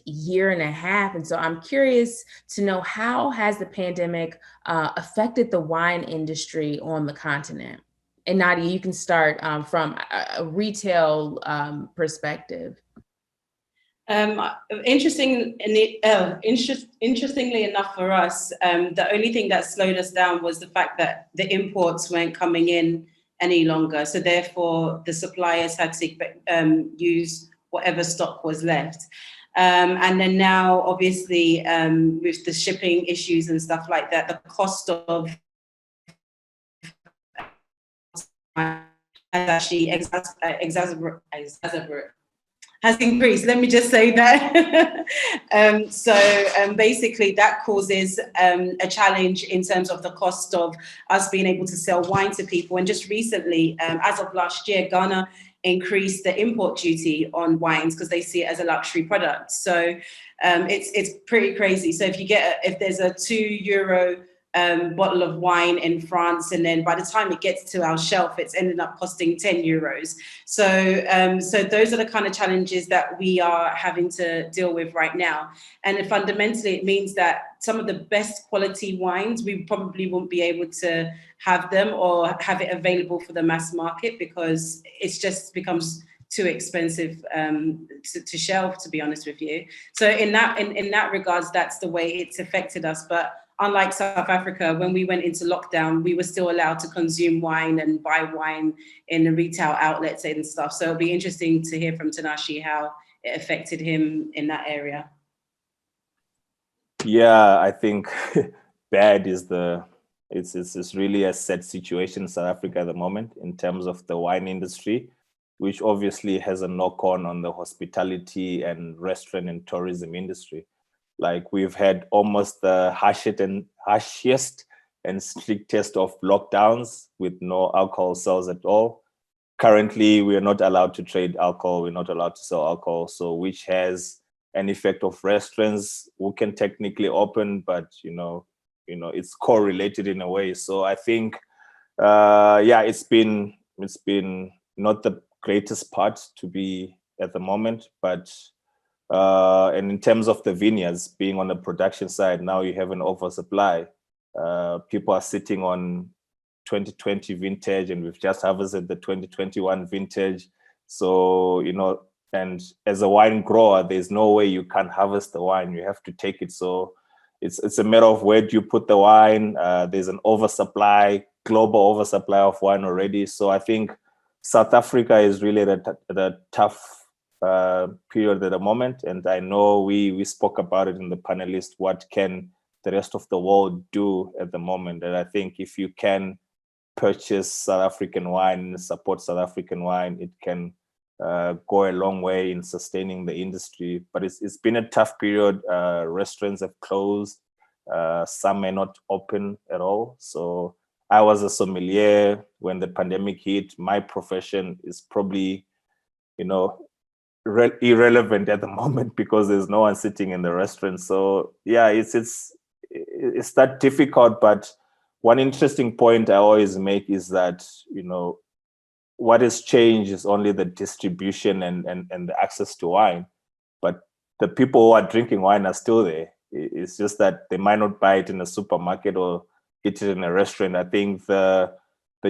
year and a half. And so I'm curious to know, how has the pandemic affected the wine industry on the continent? And Nadia, you can start from a retail perspective. Interestingly enough for us, the only thing that slowed us down was the fact that the imports weren't coming in any longer. So therefore, the suppliers had to use whatever stock was left. And then now, obviously, with the shipping issues and stuff like that, the cost of has actually has increased. Let me just say that. Basically, that causes a challenge in terms of the cost of us being able to sell wine to people. And just recently, as of last year, Ghana increased the import duty on wines because they see it as a luxury product. So it's pretty crazy. So if there's a €2 bottle of wine in France, and then by the time it gets to our shelf, it's ended up costing €10. So those are the kind of challenges that we are having to deal with right now. And fundamentally, it means that some of the best quality wines, we probably won't be able to have them or have it available for the mass market, because it's just becomes too expensive to shelf, to be honest with you. So in that regards, that's the way it's affected us. But unlike South Africa, when we went into lockdown, we were still allowed to consume wine and buy wine in the retail outlets and stuff. So it'll be interesting to hear from Tinashe how it affected him in that area. Yeah, I think bad is it's really a sad situation in South Africa at the moment in terms of the wine industry, which obviously has a knock-on on the hospitality and restaurant and tourism industry. Like, we've had almost the harshest and strictest of lockdowns with no alcohol sales at all. Currently, we are not allowed to trade alcohol. We're not allowed to sell alcohol. So which has an effect of restaurants who can technically open, but it's correlated in a way. So I think it's been not the greatest part to be at the moment, but and in terms of the vineyards being on the production side, now you have an oversupply. People are sitting on 2020 vintage, and we've just harvested the 2021 vintage. So, and as a wine grower, there's no way you can harvest the wine. You have to take it. So it's a matter of where do you put the wine. There's an oversupply, global oversupply of wine already. So I think South Africa is really the tough period at the moment. And I know we spoke about it in the panelists, what can the rest of the world do at the moment? And I think if you can purchase South African wine and support South African wine, it can go a long way in sustaining the industry. But it's been a tough period. Restaurants have closed. Some may not open at all. So I was a sommelier when the pandemic hit. My profession is probably, irrelevant at the moment because there's no one sitting in the restaurant. So yeah, it's that difficult. But one interesting point I always make is that, what has changed is only the distribution and the access to wine. But the people who are drinking wine are still there. It's just that they might not buy it in a supermarket or eat it in a restaurant. I think the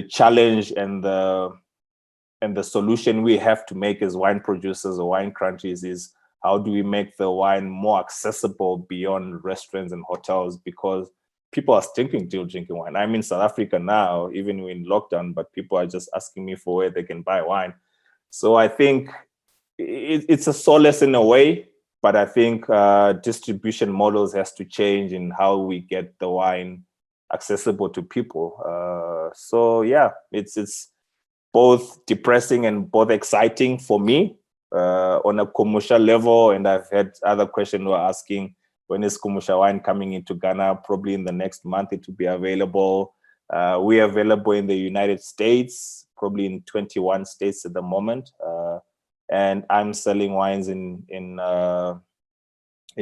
challenge and the solution we have to make as wine producers or wine countries is how do we make the wine more accessible beyond restaurants and hotels, because people are still drinking wine. I'm in South Africa now, even in lockdown, but people are just asking me for where they can buy wine. So I think it's a solace in a way, but I think distribution models has to change in how we get the wine accessible to people. So yeah, it's both depressing and both exciting for me on a commercial level. And I've had other questions who are asking, when is Kumusha wine coming into Ghana? Probably in the next month it will be available. We're available in the United States, probably in 21 states at the moment. And I'm selling wines in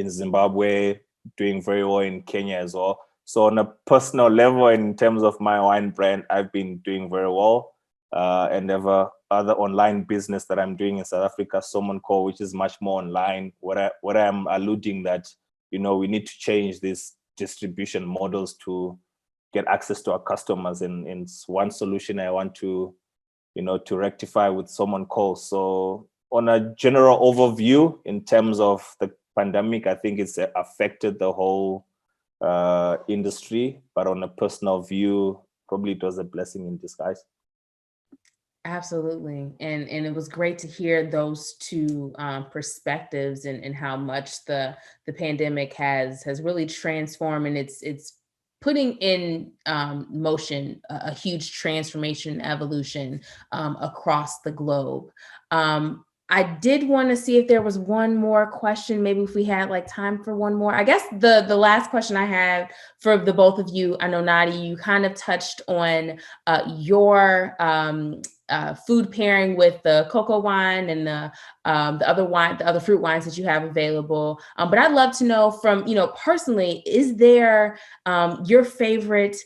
Zimbabwe, doing very well in Kenya as well. So on a personal level, in terms of my wine brand, I've been doing very well. And have other online business that I'm doing in South Africa, Someone Call, which is much more online. What I'm alluding that, we need to change these distribution models to get access to our customers. And one solution I want to, to rectify with Someone Call. So on a general overview, in terms of the pandemic, I think it's affected the whole industry. But on a personal view, probably it was a blessing in disguise. Absolutely. And it was great to hear those two perspectives and how much the pandemic has really transformed, and it's putting in motion a huge transformation, evolution across the globe. I did want to see if there was one more question, maybe if we had time for one more. I guess the last question I had for the both of you, I know Nadia, you kind of touched on your food pairing with the cocoa wine and the other fruit wines that you have available. But I'd love to know from, personally, is there your favorite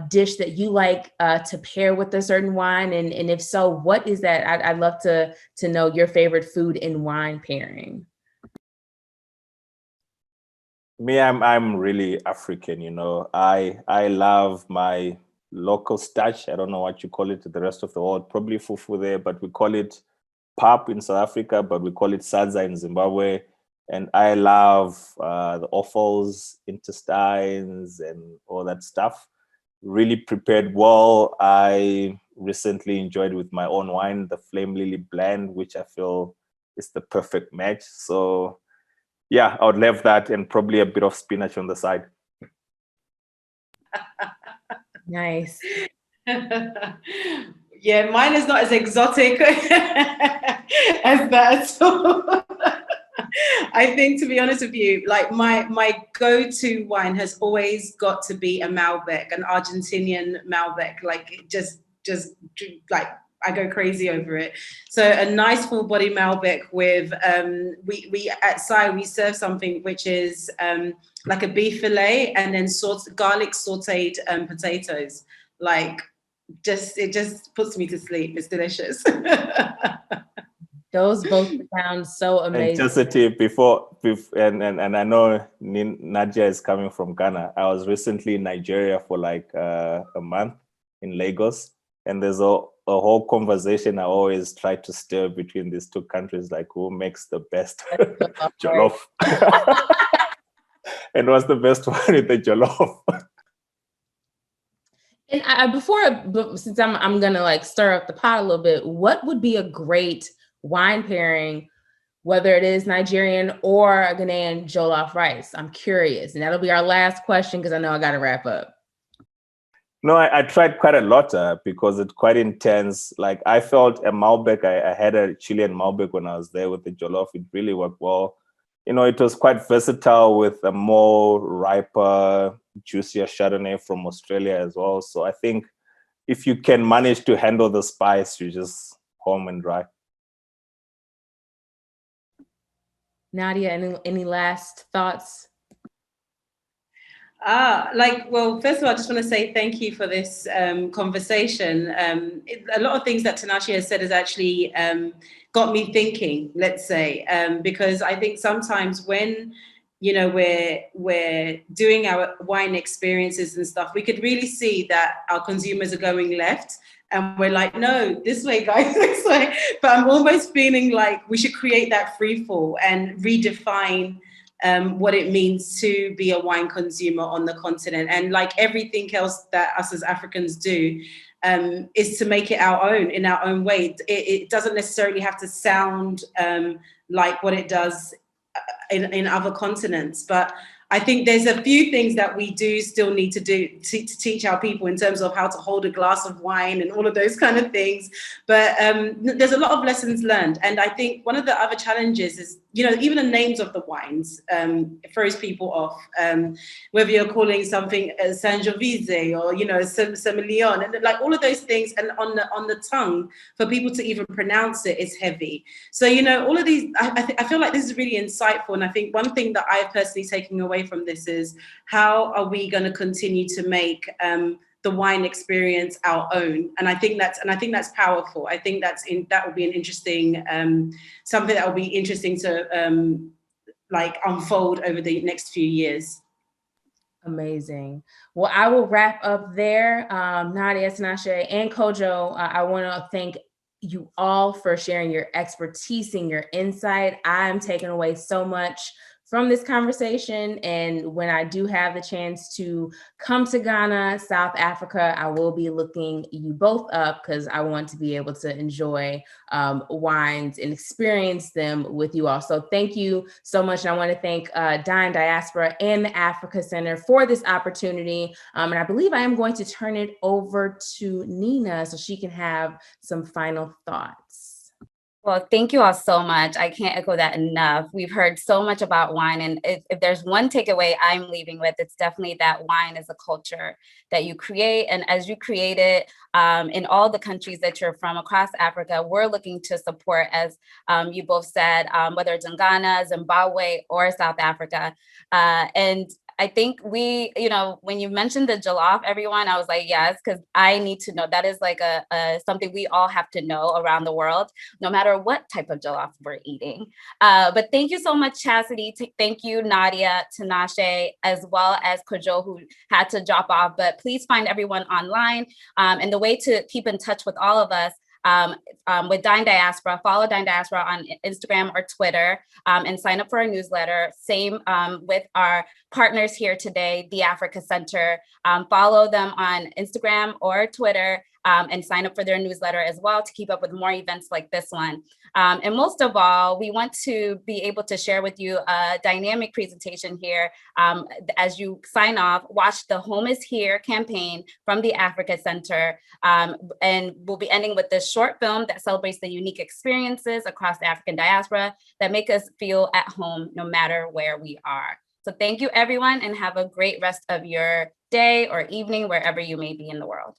dish that you like to pair with a certain wine? And if so, what is that? I'd love to know your favorite food and wine pairing. Me, I'm really African, I love my local starch. I don't know what you call it to the rest of the world, probably fufu there, but we call it pap in South Africa, but we call it sadza in Zimbabwe. And I love the offals, intestines, and all that stuff. Really prepared well. I recently enjoyed with my own wine, the Flame Lily blend, which I feel is the perfect match. So yeah, I would love that, and probably a bit of spinach on the side. Nice. Yeah, mine is not as exotic as that. So I think, to be honest with you, my go-to wine has always got to be a Malbec, an Argentinian Malbec, just I go crazy over it. So a nice full body Malbec with, we at Sai, we serve something which is like a beef fillet and then garlic sauteed potatoes. Like, it just puts me to sleep. It's delicious. Those both sound so amazing. And Chasity, and I know Nadia is coming from Ghana. I was recently in Nigeria for like a month in Lagos, and there's a whole conversation I always try to stir between these two countries, like who makes the best jollof. And what's the best one with the jollof? And since I'm gonna like stir up the pot a little bit, what would be a great wine pairing, whether it is Nigerian or a Ghanaian jollof rice? I'm curious, and that'll be our last question because I know I got to wrap up. No, I tried quite a lot because it's quite intense. Like I felt a Malbec, I had a Chilean Malbec when I was there with the jollof. It really worked well. You know, it was quite versatile with a more riper, juicier Chardonnay from Australia as well. So I think if you can manage to handle the spice, you just home and dry. Nadia, any last thoughts? Well, first of all, I just want to say thank you for this conversation. A lot of things that Tinashe has said has actually got me thinking, let's say, because I think sometimes when, you know, we're doing our wine experiences and stuff, we could really see that our consumers are going left. And we're like, no, this way, guys, this way. But I'm almost feeling like we should create that free fall and redefine what it means to be a wine consumer on the continent. And like everything else that us as Africans do, is to make it our own in our own way. It doesn't necessarily have to sound like what it does in other continents, but I think there's a few things that we do still need to do to teach our people in terms of how to hold a glass of wine and all of those kind of things. But there's a lot of lessons learned. And I think one of the other challenges is, you know, even the names of the wines throws people off. Whether you're calling something Sangiovese or, you know, Semillon, and like all of those things, and on the tongue for people to even pronounce it is heavy. So, you know, all of these, I feel like this is really insightful. And I think one thing that I've personally taken away from this is how are we going to continue to make the wine experience our own? And I think that's powerful. I think that will be an interesting something that will be interesting to like unfold over the next few years. Amazing. Well, I will wrap up there. Nadia, Tinashe, and Kodjo, I want to thank you all for sharing your expertise and your insight. I'm taking away so much from this conversation. And when I do have the chance to come to Ghana, South Africa, I will be looking you both up because I want to be able to enjoy wines and experience them with you all. So thank you so much. And I want to thank Dine, Diaspora, and the Africa Center for this opportunity. And I believe I am going to turn it over to Nina so she can have some final thoughts. Well, thank you all so much. I can't echo that enough. We've heard so much about wine, and if there's one takeaway I'm leaving with, it's definitely that wine is a culture that you create. And as you create it in all the countries that you're from across Africa, we're looking to support, as you both said, whether it's in Ghana, Zimbabwe, or South Africa. And I think we, you know, when you mentioned the jollof, everyone, I was like, yes, because I need to know. That is like something we all have to know around the world, no matter what type of jollof we're eating. But thank you so much, Chasity. Thank you, Nadia, Tinashe, as well as Kodjo, who had to drop off. But please find everyone online. And the way to keep in touch with all of us, with Dine Diaspora, follow Dine Diaspora on Instagram or Twitter, and sign up for our newsletter. Same with our partners here today, the Africa Center. Follow them on Instagram or Twitter, and sign up for their newsletter as well to keep up with more events like this one. And most of all, we want to be able to share with you a dynamic presentation here. As you sign off, watch the Home is Here campaign from the Africa Center. And we'll be ending with this short film that celebrates the unique experiences across the African diaspora that make us feel at home no matter where we are. So thank you, everyone, and have a great rest of your day or evening, wherever you may be in the world.